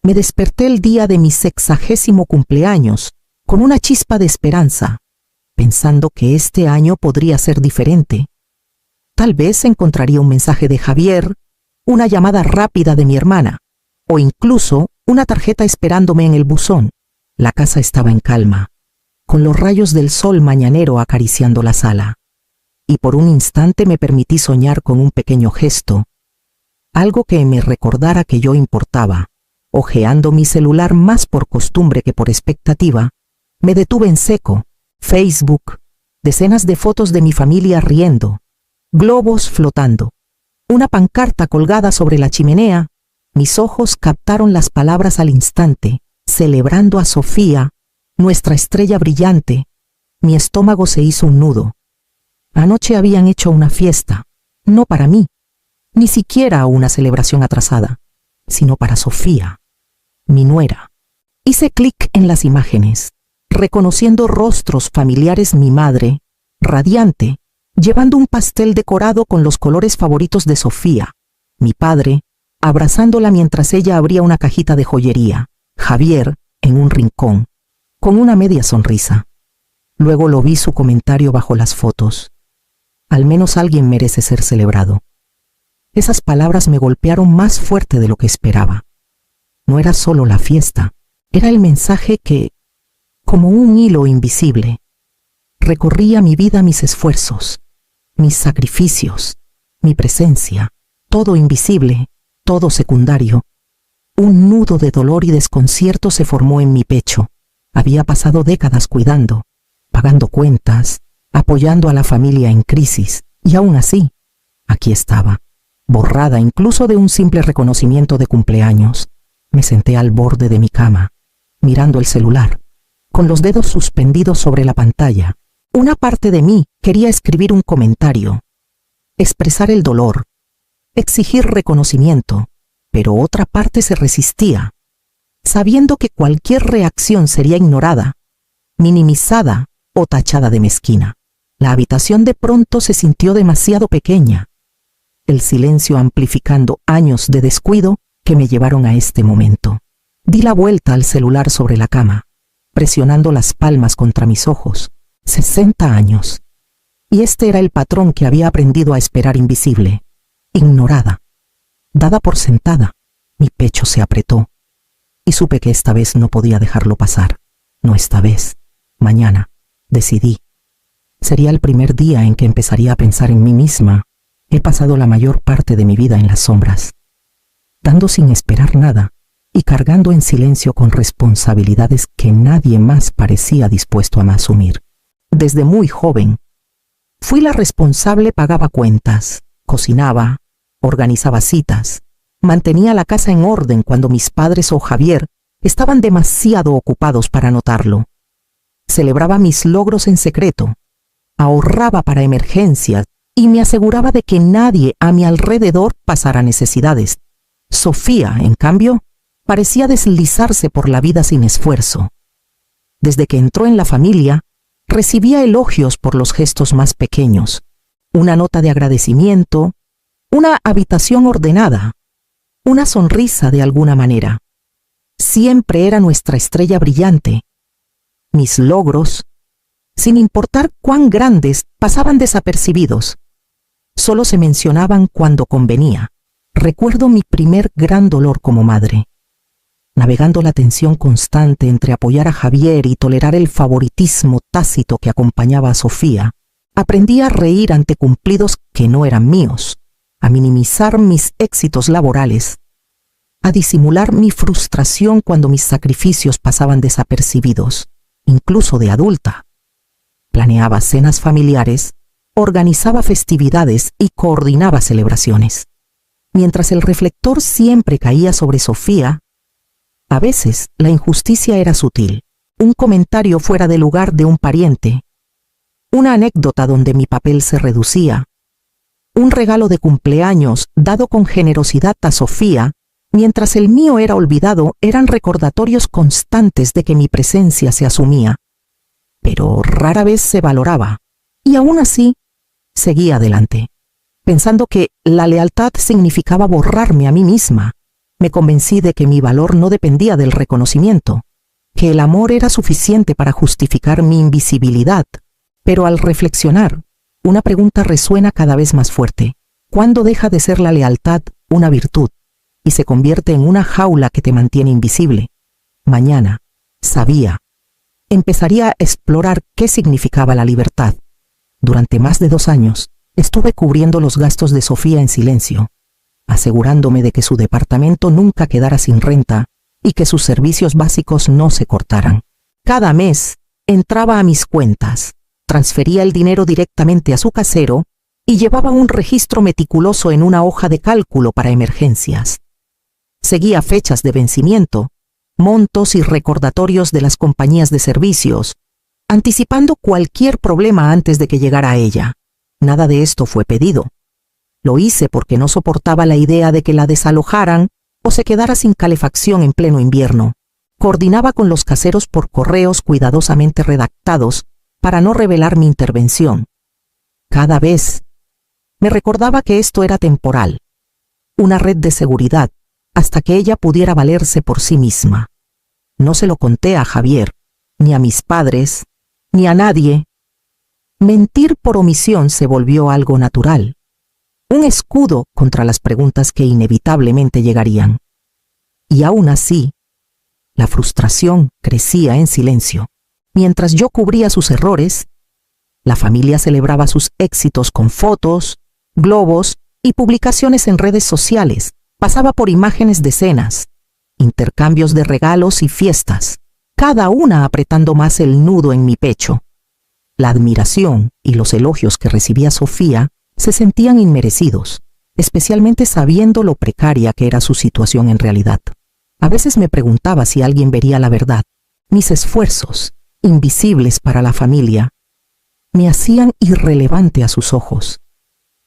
me desperté el día de mi 60º cumpleaños con una chispa de esperanza, pensando que este año podría ser diferente. Tal vez encontraría un mensaje de Javier, una llamada rápida de mi hermana, o incluso una tarjeta esperándome en el buzón. La casa estaba en calma, con los rayos del sol mañanero acariciando la sala. Y por un instante me permití soñar con un pequeño gesto, algo que me recordara que yo importaba. Hojeando mi celular más por costumbre que por expectativa, me detuve en seco. Facebook, decenas de fotos de mi familia riendo, globos flotando, una pancarta colgada sobre la chimenea. Mis ojos captaron las palabras al instante, celebrando a Sofía, nuestra estrella brillante. Mi estómago se hizo un nudo. Anoche habían hecho una fiesta, no para mí, ni siquiera una celebración atrasada, sino para Sofía, mi nuera. Hice clic en las imágenes, reconociendo rostros familiares. Mi madre, radiante, llevando un pastel decorado con los colores favoritos de Sofía. Mi padre, abrazándola mientras ella abría una cajita de joyería. Javier, en un rincón, con una media sonrisa. Luego lo vi su comentario bajo las fotos. Al menos alguien merece ser celebrado. Esas palabras me golpearon más fuerte de lo que esperaba. No era solo la fiesta, era el mensaje que, como un hilo invisible, recorría mi vida, mis esfuerzos, mis sacrificios, mi presencia, todo invisible, todo secundario. Un nudo de dolor y desconcierto se formó en mi pecho. Había pasado décadas cuidando, pagando cuentas, apoyando a la familia en crisis, y aún así, aquí estaba, borrada incluso de un simple reconocimiento de cumpleaños. Me senté al borde de mi cama, mirando el celular, con los dedos suspendidos sobre la pantalla. Una parte de mí quería escribir un comentario, expresar el dolor, exigir reconocimiento, pero otra parte se resistía, sabiendo que cualquier reacción sería ignorada, minimizada o tachada de mezquina. La habitación de pronto se sintió demasiado pequeña, el silencio amplificando años de descuido que me llevaron a este momento. Di la vuelta al celular sobre la cama, presionando las palmas contra mis ojos. 60 años. Y este era el patrón que había aprendido a esperar, invisible, ignorada, dada por sentada. Mi pecho se apretó y supe que esta vez no podía dejarlo pasar. No esta vez, mañana, decidí. Sería el primer día en que empezaría a pensar en mí misma. He pasado la mayor parte de mi vida en las sombras, dando sin esperar nada y cargando en silencio con responsabilidades que nadie más parecía dispuesto a asumir. Desde muy joven, fui la responsable. Pagaba cuentas, cocinaba, organizaba citas, mantenía la casa en orden cuando mis padres o Javier estaban demasiado ocupados para notarlo. Celebraba mis logros en secreto, ahorraba para emergencias y me aseguraba de que nadie a mi alrededor pasara necesidades. Sofía, en cambio, parecía deslizarse por la vida sin esfuerzo. Desde que entró en la familia, recibía elogios por los gestos más pequeños, una nota de agradecimiento, una habitación ordenada, una sonrisa de alguna manera. Siempre era nuestra estrella brillante. Mis logros, sin importar cuán grandes, pasaban desapercibidos. Solo se mencionaban cuando convenía. Recuerdo mi primer gran dolor como madre. Navegando la tensión constante entre apoyar a Javier y tolerar el favoritismo tácito que acompañaba a Sofía, aprendí a reír ante cumplidos que no eran míos, a minimizar mis éxitos laborales, a disimular mi frustración cuando mis sacrificios pasaban desapercibidos, incluso de adulta. Planeaba cenas familiares, organizaba festividades y coordinaba celebraciones. Mientras el reflector siempre caía sobre Sofía, a veces la injusticia era sutil. Un comentario fuera de lugar de un pariente, una anécdota donde mi papel se reducía, un regalo de cumpleaños dado con generosidad a Sofía, mientras el mío era olvidado. Eran recordatorios constantes de que mi presencia se asumía, pero rara vez se valoraba. Y aún así, seguí adelante, pensando que la lealtad significaba borrarme a mí misma, Me convencí de que mi valor no dependía del reconocimiento, que el amor era suficiente para justificar mi invisibilidad. Pero al reflexionar, una pregunta resuena cada vez más fuerte. ¿Cuándo deja de ser la lealtad una virtud y se convierte en una jaula que te mantiene invisible? Mañana, sabía, empezaría a explorar qué significaba la libertad. Durante más de 2 años, estuve cubriendo los gastos de Sofía en silencio, asegurándome de que su departamento nunca quedara sin renta y que sus servicios básicos no se cortaran. Cada mes, entraba a mis cuentas, transfería el dinero directamente a su casero y llevaba un registro meticuloso en una hoja de cálculo para emergencias. Seguía fechas de vencimiento, montos y recordatorios de las compañías de servicios, anticipando cualquier problema antes de que llegara a ella. Nada de esto fue pedido. Lo hice porque no soportaba la idea de que la desalojaran o se quedara sin calefacción en pleno invierno. Coordinaba con los caseros por correos cuidadosamente redactados para no revelar mi intervención. Cada vez me recordaba que esto era temporal, una red de seguridad, hasta que ella pudiera valerse por sí misma. No se lo conté a Javier, ni a mis padres, ni a nadie. Mentir por omisión se volvió algo natural, un escudo contra las preguntas que inevitablemente llegarían. Y aún así, la frustración crecía en silencio. Mientras yo cubría sus errores, la familia celebraba sus éxitos con fotos, globos y publicaciones en redes sociales. Pasaba por imágenes de cenas, intercambios de regalos y fiestas, cada una apretando más el nudo en mi pecho. La admiración y los elogios que recibía Sofía se sentían inmerecidos, especialmente sabiendo lo precaria que era su situación en realidad. A veces me preguntaba si alguien vería la verdad. Mis esfuerzos, invisibles para la familia, me hacían irrelevante a sus ojos,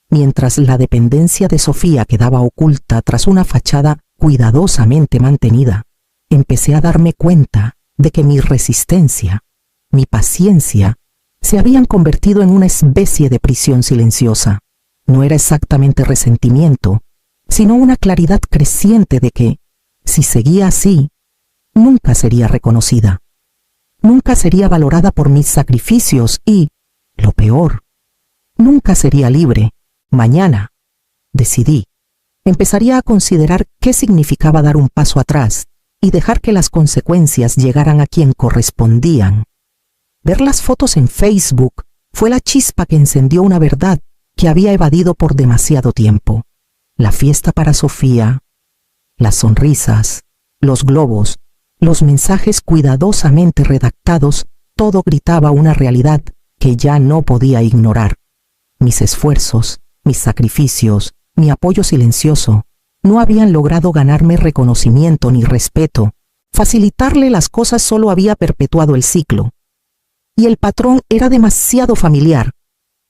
mientras la dependencia de Sofía quedaba oculta tras una fachada cuidadosamente mantenida. Empecé a darme cuenta de que mi resistencia, mi paciencia, se habían convertido en una especie de prisión silenciosa. No era exactamente resentimiento, sino una claridad creciente de que, si seguía así, nunca sería reconocida. Nunca sería valorada por mis sacrificios y, lo peor, nunca sería libre. Mañana, decidí, empezaría a considerar qué significaba dar un paso atrás y dejar que las consecuencias llegaran a quien correspondían. Ver las fotos en Facebook fue la chispa que encendió una verdad que había evadido por demasiado tiempo. La fiesta para Sofía, las sonrisas, los globos, los mensajes cuidadosamente redactados, todo gritaba una realidad que ya no podía ignorar. Mis esfuerzos, mis sacrificios, mi apoyo silencioso, no habían logrado ganarme reconocimiento ni respeto. Facilitarle las cosas solo había perpetuado el ciclo. Y el patrón era demasiado familiar,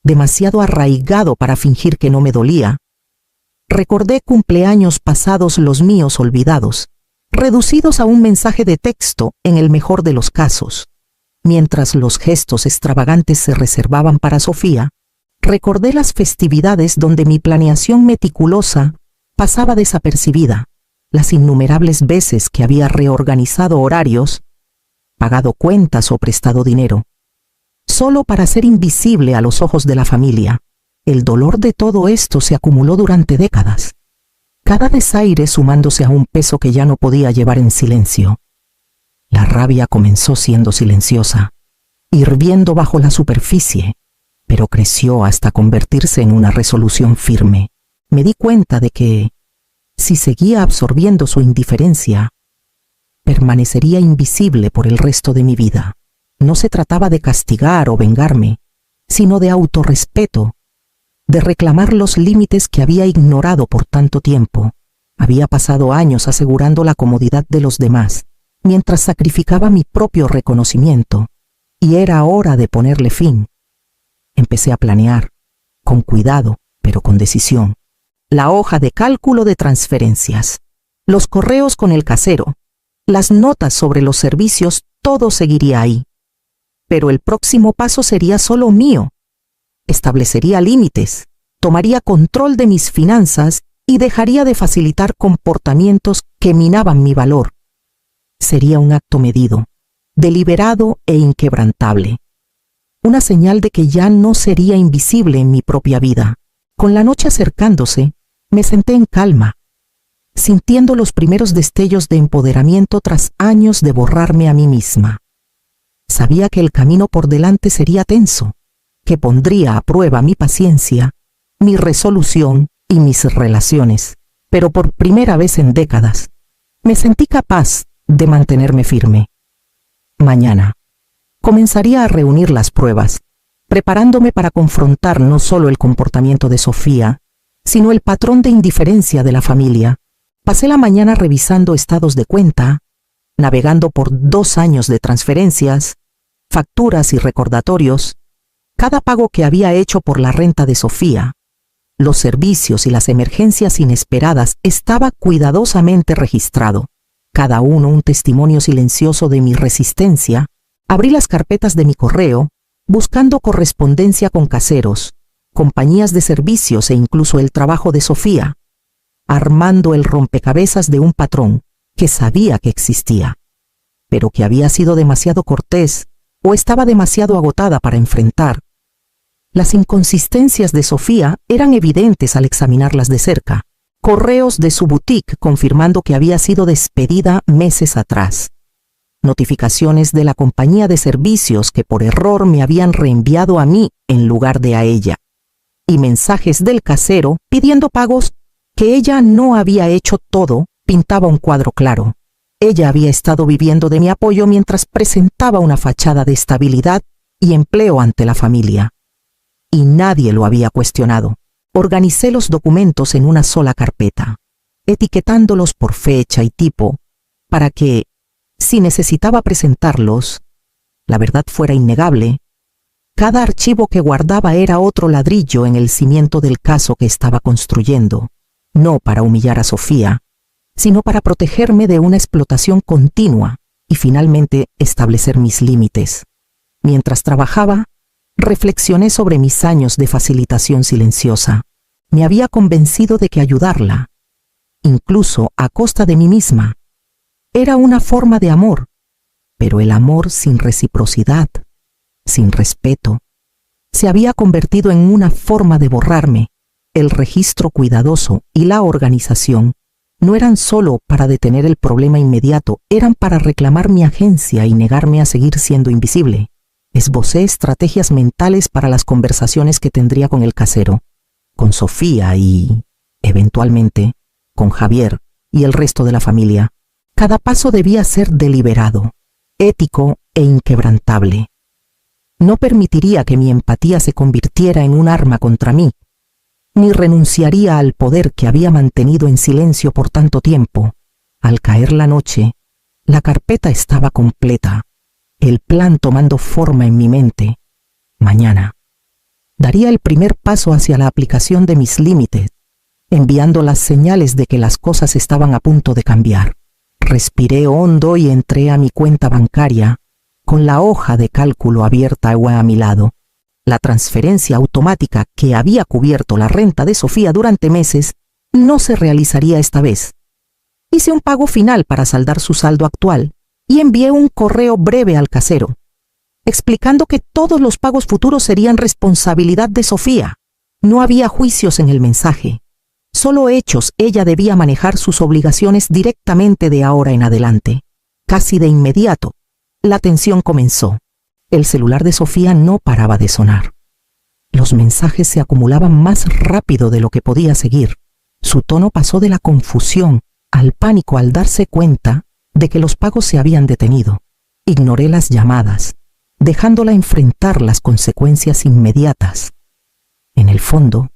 demasiado arraigado para fingir que no me dolía. Recordé cumpleaños pasados, los míos olvidados, reducidos a un mensaje de texto en el mejor de los casos. Mientras los gestos extravagantes se reservaban para Sofía, recordé las festividades donde mi planeación meticulosa pasaba desapercibida, las innumerables veces que había reorganizado horarios, pagado cuentas o prestado dinero, solo para ser invisible a los ojos de la familia. El dolor de todo esto se acumuló durante décadas, cada desaire sumándose a un peso que ya no podía llevar en silencio. La rabia comenzó siendo silenciosa, hirviendo bajo la superficie, pero creció hasta convertirse en una resolución firme. Me di cuenta de que, si seguía absorbiendo su indiferencia, permanecería invisible por el resto de mi vida. No se trataba de castigar o vengarme, sino de autorrespeto, de reclamar los límites que había ignorado por tanto tiempo. Había pasado años asegurando la comodidad de los demás, mientras sacrificaba mi propio reconocimiento, y era hora de ponerle fin. Empecé a planear, con cuidado, pero con decisión, la hoja de cálculo de transferencias, los correos con el casero, las notas sobre los servicios, todo seguiría ahí. Pero el próximo paso sería solo mío. Establecería límites, tomaría control de mis finanzas y dejaría de facilitar comportamientos que minaban mi valor. Sería un acto medido, deliberado e inquebrantable. Una señal de que ya no sería invisible en mi propia vida. Con la noche acercándose, me senté en calma, sintiendo los primeros destellos de empoderamiento tras años de borrarme a mí misma. Sabía que el camino por delante sería tenso, que pondría a prueba mi paciencia, mi resolución y mis relaciones, pero por primera vez en décadas, me sentí capaz de mantenerme firme. Mañana comenzaría a reunir las pruebas, preparándome para confrontar no solo el comportamiento de Sofía, sino el patrón de indiferencia de la familia. Pasé la mañana revisando estados de cuenta, navegando por 2 años de transferencias, facturas y recordatorios, cada pago que había hecho por la renta de Sofía, los servicios y las emergencias inesperadas estaba cuidadosamente registrado, cada uno un testimonio silencioso de mi resistencia. Abrí las carpetas de mi correo, buscando correspondencia con caseros, compañías de servicios e incluso el trabajo de Sofía, armando el rompecabezas de un patrón que sabía que existía, pero que había sido demasiado cortés o estaba demasiado agotada para enfrentar. Las inconsistencias de Sofía eran evidentes al examinarlas de cerca. Correos de su boutique confirmando que había sido despedida meses atrás. Notificaciones de la compañía de servicios que por error me habían reenviado a mí en lugar de a ella. Y mensajes del casero pidiendo pagos que ella no había hecho. Todo pintaba un cuadro claro. Ella había estado viviendo de mi apoyo mientras presentaba una fachada de estabilidad y empleo ante la familia. Y nadie lo había cuestionado. Organicé los documentos en una sola carpeta, etiquetándolos por fecha y tipo, para que, si necesitaba presentarlos, la verdad fuera innegable. Cada archivo que guardaba era otro ladrillo en el cimiento del caso que estaba construyendo, no para humillar a Sofía, sino para protegerme de una explotación continua y finalmente establecer mis límites. Mientras trabajaba, reflexioné sobre mis años de facilitación silenciosa. Me había convencido de que ayudarla, incluso a costa de mí misma, era una forma de amor, pero el amor sin reciprocidad, sin respeto, se había convertido en una forma de borrarme. El registro cuidadoso y la organización no eran solo para detener el problema inmediato, eran para reclamar mi agencia y negarme a seguir siendo invisible. Esbocé estrategias mentales para las conversaciones que tendría con el casero, con Sofía y, eventualmente, con Javier y el resto de la familia. Cada paso debía ser deliberado, ético e inquebrantable. No permitiría que mi empatía se convirtiera en un arma contra mí, ni renunciaría al poder que había mantenido en silencio por tanto tiempo. Al caer la noche, la carpeta estaba completa, el plan tomando forma en mi mente. Mañana daría el primer paso hacia la aplicación de mis límites, enviando las señales de que las cosas estaban a punto de cambiar. Respiré hondo y entré a mi cuenta bancaria, con la hoja de cálculo abierta a mi lado. La transferencia automática que había cubierto la renta de Sofía durante meses no se realizaría esta vez. Hice un pago final para saldar su saldo actual y envié un correo breve al casero, explicando que todos los pagos futuros serían responsabilidad de Sofía. No había juicios en el mensaje, solo hechos. Ella debía manejar sus obligaciones directamente de ahora en adelante. Casi de inmediato, la tensión comenzó. El celular de Sofía no paraba de sonar. Los mensajes se acumulaban más rápido de lo que podía seguir. Su tono pasó de la confusión al pánico al darse cuenta de que los pagos se habían detenido. Ignoré las llamadas, dejándola enfrentar las consecuencias inmediatas. En el fondo,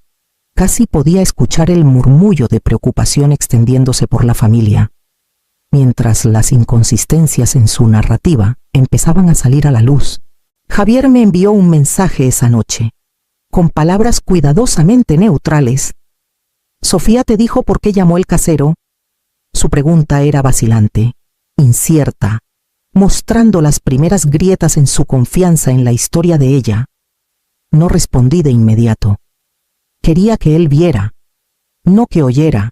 casi podía escuchar el murmullo de preocupación extendiéndose por la familia, mientras las inconsistencias en su narrativa empezaban a salir a la luz. Javier me envió un mensaje esa noche, con palabras cuidadosamente neutrales. Sofía te dijo por qué llamó el casero. Su pregunta era vacilante, incierta, mostrando las primeras grietas en su confianza en la historia de ella. No respondí de inmediato. Quería que él viera. No que oyera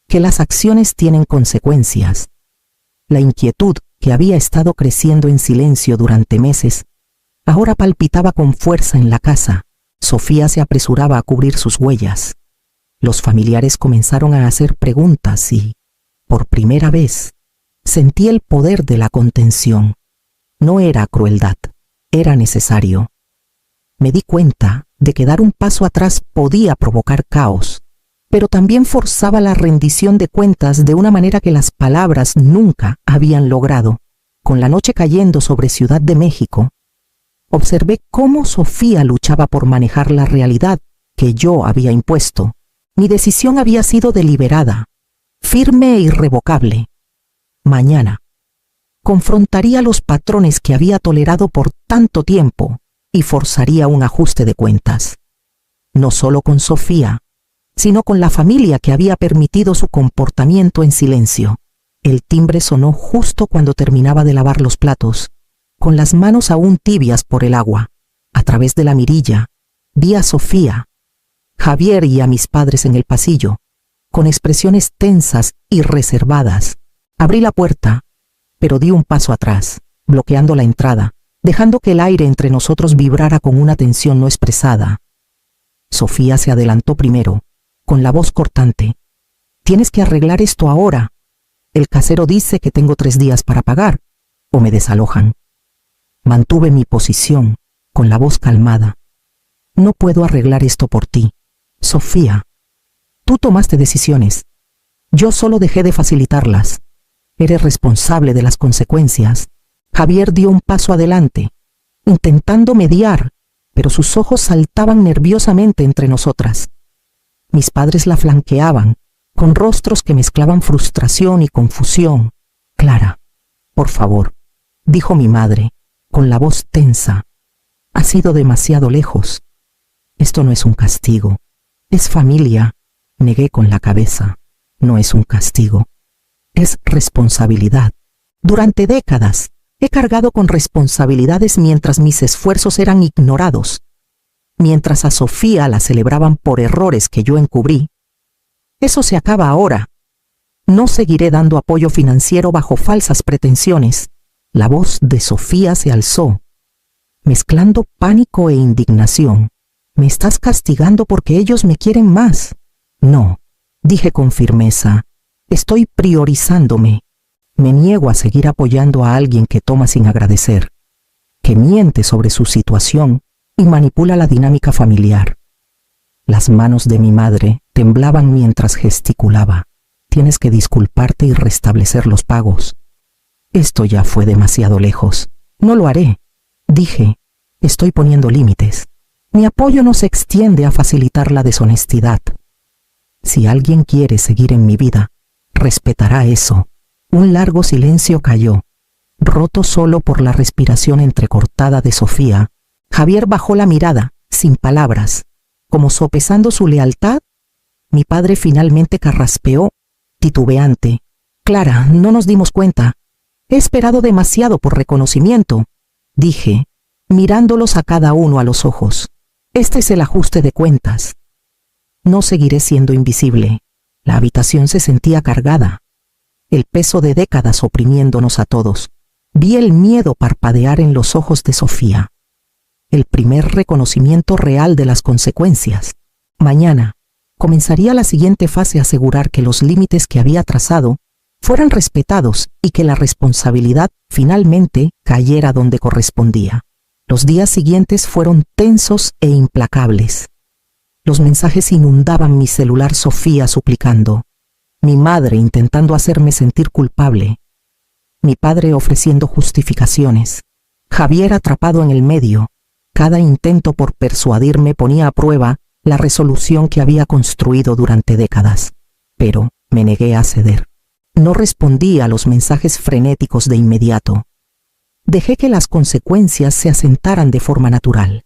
que las acciones tienen consecuencias. La inquietud que había estado creciendo en silencio durante meses, ahora palpitaba con fuerza en la casa. Sofía se apresuraba a cubrir sus huellas. Los familiares comenzaron a hacer preguntas y, por primera vez, sentí el poder de la contención. No era crueldad, era necesario. Me di cuenta de que dar un paso atrás podía provocar caos, pero también forzaba la rendición de cuentas de una manera que las palabras nunca habían logrado. Con la noche cayendo sobre Ciudad de México, observé cómo Sofía luchaba por manejar la realidad que yo había impuesto. Mi decisión había sido deliberada, firme e irrevocable. Mañana confrontaría los patrones que había tolerado por tanto tiempo y forzaría un ajuste de cuentas. No solo con Sofía, sino con la familia que había permitido su comportamiento en silencio. El timbre sonó justo cuando terminaba de lavar los platos, con las manos aún tibias por el agua. A través de la mirilla, vi a Sofía, Javier y a mis padres en el pasillo, con expresiones tensas y reservadas. Abrí la puerta, pero di un paso atrás, bloqueando la entrada, dejando que el aire entre nosotros vibrara con una tensión no expresada. Sofía se adelantó primero, con la voz cortante. «Tienes que arreglar esto ahora. El casero dice que tengo 3 días para pagar, o me desalojan». Mantuve mi posición, con la voz calmada. «No puedo arreglar esto por ti, Sofía. Tú tomaste decisiones. Yo solo dejé de facilitarlas. Eres responsable de las consecuencias». Javier dio un paso adelante, intentando mediar, pero sus ojos saltaban nerviosamente entre nosotras. Mis padres la flanqueaban, con rostros que mezclaban frustración y confusión. «Clara, por favor», dijo mi madre, con la voz tensa. «Has ido demasiado lejos. Esto no es un castigo. Es familia». Negué con la cabeza. «No es un castigo. Es responsabilidad. Durante décadas he cargado con responsabilidades mientras mis esfuerzos eran ignorados. Mientras a Sofía la celebraban por errores que yo encubrí. Eso se acaba ahora. No seguiré dando apoyo financiero bajo falsas pretensiones». La voz de Sofía se alzó, mezclando pánico e indignación. «Me estás castigando porque ellos me quieren más». «No», dije con firmeza. «Estoy priorizándome. Me niego a seguir apoyando a alguien que toma sin agradecer, que miente sobre su situación y manipula la dinámica familiar». Las manos de mi madre temblaban mientras gesticulaba. «Tienes que disculparte y restablecer los pagos. Esto ya fue demasiado lejos». «No lo haré», dije. «Estoy poniendo límites. Mi apoyo no se extiende a facilitar la deshonestidad. Si alguien quiere seguir en mi vida, respetará eso». Un largo silencio cayó, roto solo por la respiración entrecortada de Sofía. Javier bajó la mirada, sin palabras, como sopesando su lealtad. Mi padre finalmente carraspeó, titubeante. «Clara, no nos dimos cuenta. He esperado demasiado por reconocimiento», dije, mirándolos a cada uno a los ojos. «Este es el ajuste de cuentas. No seguiré siendo invisible». La habitación se sentía cargada, el peso de décadas oprimiéndonos a todos. Vi el miedo parpadear en los ojos de Sofía. El primer reconocimiento real de las consecuencias. Mañana comenzaría la siguiente fase: asegurar que los límites que había trazado fueran respetados y que la responsabilidad finalmente cayera donde correspondía. Los días siguientes fueron tensos e implacables. Los mensajes inundaban mi celular. Sofía suplicando, mi madre intentando hacerme sentir culpable, mi padre ofreciendo justificaciones, Javier atrapado en el medio. Cada intento por persuadirme ponía a prueba la resolución que había construido durante décadas. Pero me negué a ceder. No respondí a los mensajes frenéticos de inmediato. Dejé que las consecuencias se asentaran de forma natural.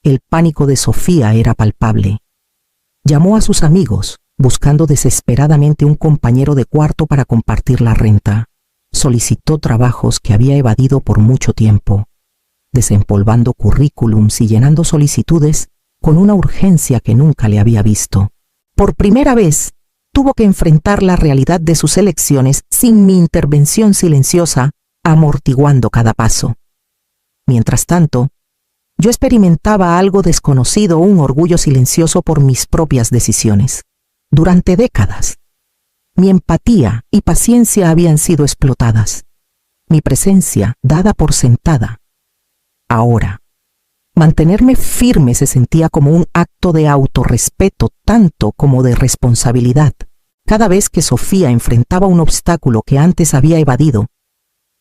El pánico de Sofía era palpable. Llamó a sus amigos, buscando desesperadamente un compañero de cuarto para compartir la renta. Solicitó trabajos que había evadido por mucho tiempo, desempolvando currículums y llenando solicitudes con una urgencia que nunca le había visto. Por primera vez, tuvo que enfrentar la realidad de sus elecciones sin mi intervención silenciosa, amortiguando cada paso. Mientras tanto, yo experimentaba algo desconocido, un orgullo silencioso por mis propias decisiones. Durante décadas, mi empatía y paciencia habían sido explotadas, mi presencia dada por sentada. Ahora, mantenerme firme se sentía como un acto de autorrespeto tanto como de responsabilidad. Cada vez que Sofía enfrentaba un obstáculo que antes había evadido,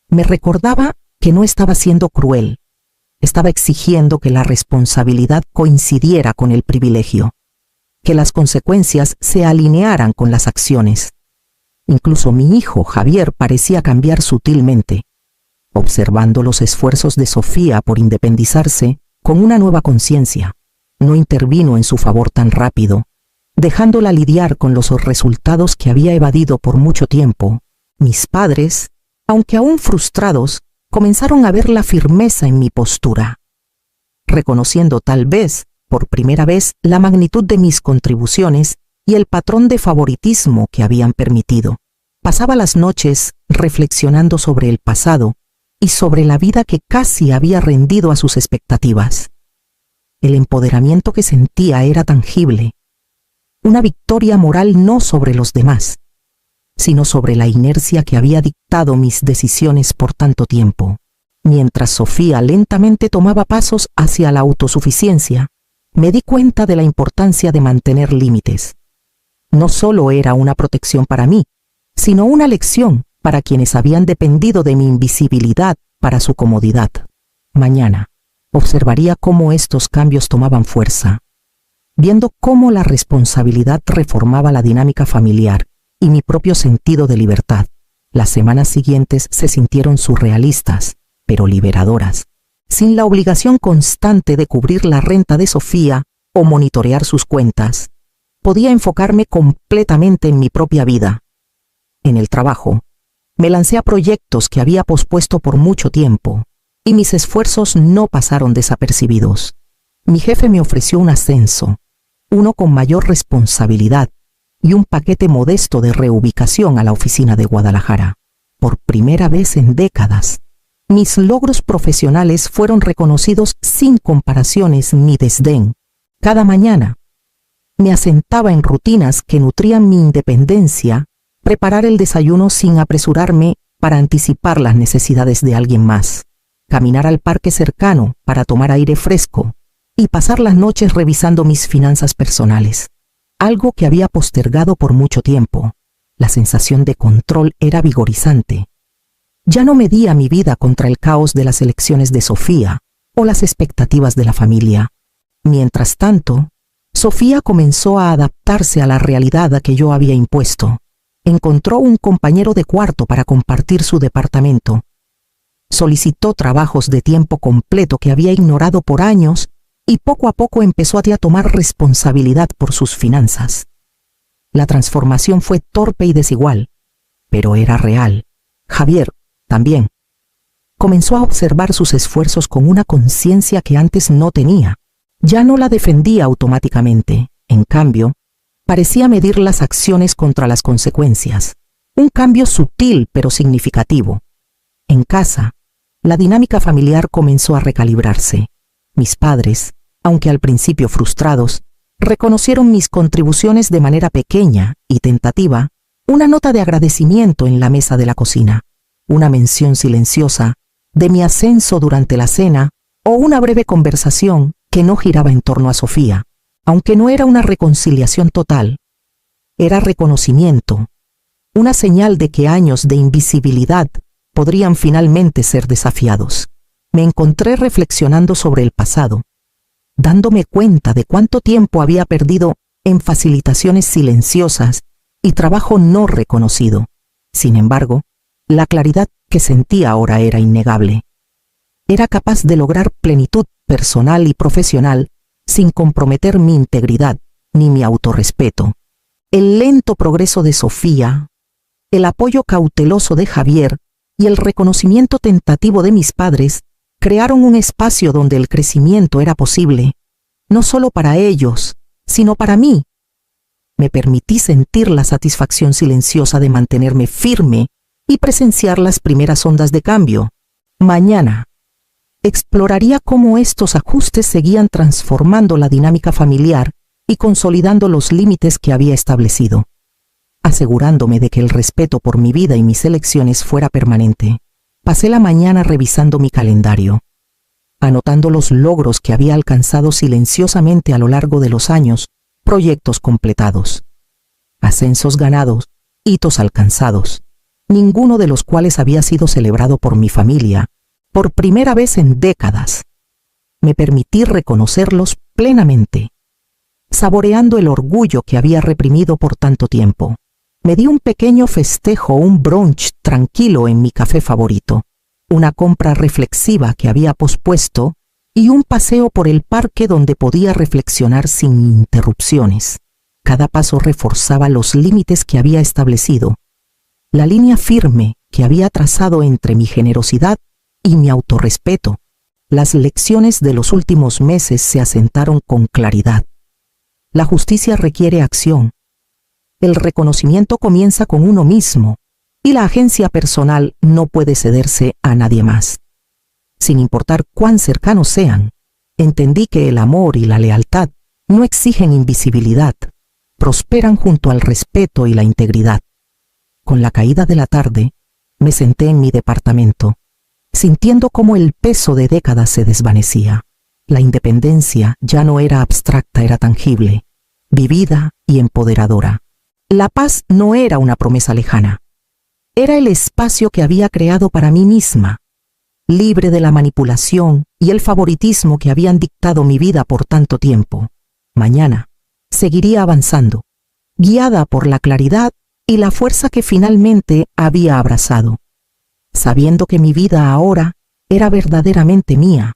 me recordaba que no estaba siendo cruel. Estaba exigiendo que la responsabilidad coincidiera con el privilegio, que las consecuencias se alinearan con las acciones. Incluso mi hijo, Javier, parecía cambiar sutilmente. Observando los esfuerzos de Sofía por independizarse, con una nueva conciencia, no intervino en su favor tan rápido, dejándola lidiar con los resultados que había evadido por mucho tiempo. Mis padres, aunque aún frustrados, comenzaron a ver la firmeza en mi postura, reconociendo tal vez, por primera vez, la magnitud de mis contribuciones y el patrón de favoritismo que habían permitido. Pasaba las noches reflexionando sobre el pasado y sobre la vida que casi había rendido a sus expectativas. El empoderamiento que sentía era tangible, una victoria moral no sobre los demás, sino sobre la inercia que había dictado mis decisiones por tanto tiempo. Mientras Sofía lentamente tomaba pasos hacia la autosuficiencia, me di cuenta de la importancia de mantener límites. No solo era una protección para mí, sino una lección para quienes habían dependido de mi invisibilidad para su comodidad. Mañana observaría cómo estos cambios tomaban fuerza, viendo cómo la responsabilidad reformaba la dinámica familiar y mi propio sentido de libertad. Las semanas siguientes se sintieron surrealistas, pero liberadoras. Sin la obligación constante de cubrir la renta de Sofía o monitorear sus cuentas, podía enfocarme completamente en mi propia vida. En el trabajo, me lancé a proyectos que había pospuesto por mucho tiempo, y mis esfuerzos no pasaron desapercibidos. Mi jefe me ofreció un ascenso, uno con mayor responsabilidad, y un paquete modesto de reubicación a la oficina de Guadalajara. Por primera vez en décadas, mis logros profesionales fueron reconocidos sin comparaciones ni desdén. Cada mañana, me asentaba en rutinas que nutrían mi independencia, preparar el desayuno sin apresurarme para anticipar las necesidades de alguien más, caminar al parque cercano para tomar aire fresco y pasar las noches revisando mis finanzas personales, algo que había postergado por mucho tiempo. La sensación de control era vigorizante. Ya no medía mi vida contra el caos de las elecciones de Sofía o las expectativas de la familia. Mientras tanto, Sofía comenzó a adaptarse a la realidad que yo había impuesto. Encontró un compañero de cuarto para compartir su departamento. Solicitó trabajos de tiempo completo que había ignorado por años y poco a poco empezó a tomar responsabilidad por sus finanzas. La transformación fue torpe y desigual, pero era real. Javier, también, comenzó a observar sus esfuerzos con una conciencia que antes no tenía. Ya no la defendía automáticamente. En cambio, parecía medir las acciones contra las consecuencias. Un cambio sutil pero significativo. En casa, la dinámica familiar comenzó a recalibrarse. Mis padres, aunque al principio frustrados, reconocieron mis contribuciones de manera pequeña y tentativa, una nota de agradecimiento en la mesa de la cocina, una mención silenciosa de mi ascenso durante la cena o una breve conversación que no giraba en torno a Sofía. Aunque no era una reconciliación total, era reconocimiento, una señal de que años de invisibilidad podrían finalmente ser desafiados. Me encontré reflexionando sobre el pasado, dándome cuenta de cuánto tiempo había perdido en facilitaciones silenciosas y trabajo no reconocido. Sin embargo, la claridad que sentía ahora era innegable. Era capaz de lograr plenitud personal y profesional sin comprometer mi integridad ni mi autorrespeto. El lento progreso de Sofía, el apoyo cauteloso de Javier y el reconocimiento tentativo de mis padres crearon un espacio donde el crecimiento era posible, no solo para ellos, sino para mí. Me permití sentir la satisfacción silenciosa de mantenerme firme y presenciar las primeras ondas de cambio. Mañana exploraría cómo estos ajustes seguían transformando la dinámica familiar y consolidando los límites que había establecido, asegurándome de que el respeto por mi vida y mis elecciones fuera permanente. Pasé la mañana revisando mi calendario, anotando los logros que había alcanzado silenciosamente a lo largo de los años, proyectos completados, ascensos ganados, hitos alcanzados, ninguno de los cuales había sido celebrado por mi familia, por primera vez en décadas. Me permití reconocerlos plenamente, saboreando el orgullo que había reprimido por tanto tiempo. Me di un pequeño festejo, un brunch tranquilo en mi café favorito, una compra reflexiva que había pospuesto y un paseo por el parque donde podía reflexionar sin interrupciones. Cada paso reforzaba los límites que había establecido, la línea firme que había trazado entre mi generosidad y mi autorrespeto. Las lecciones de los últimos meses se asentaron con claridad. La justicia requiere acción. El reconocimiento comienza con uno mismo y la agencia personal no puede cederse a nadie más. Sin importar cuán cercanos sean, entendí que el amor y la lealtad no exigen invisibilidad, prosperan junto al respeto y la integridad. Con la caída de la tarde, me senté en mi departamento, sintiendo cómo el peso de décadas se desvanecía. La independencia ya no era abstracta, era tangible, vivida y empoderadora. La paz no era una promesa lejana. Era el espacio que había creado para mí misma, libre de la manipulación y el favoritismo que habían dictado mi vida por tanto tiempo. Mañana seguiría avanzando, guiada por la claridad y la fuerza que finalmente había abrazado, sabiendo que mi vida ahora era verdaderamente mía,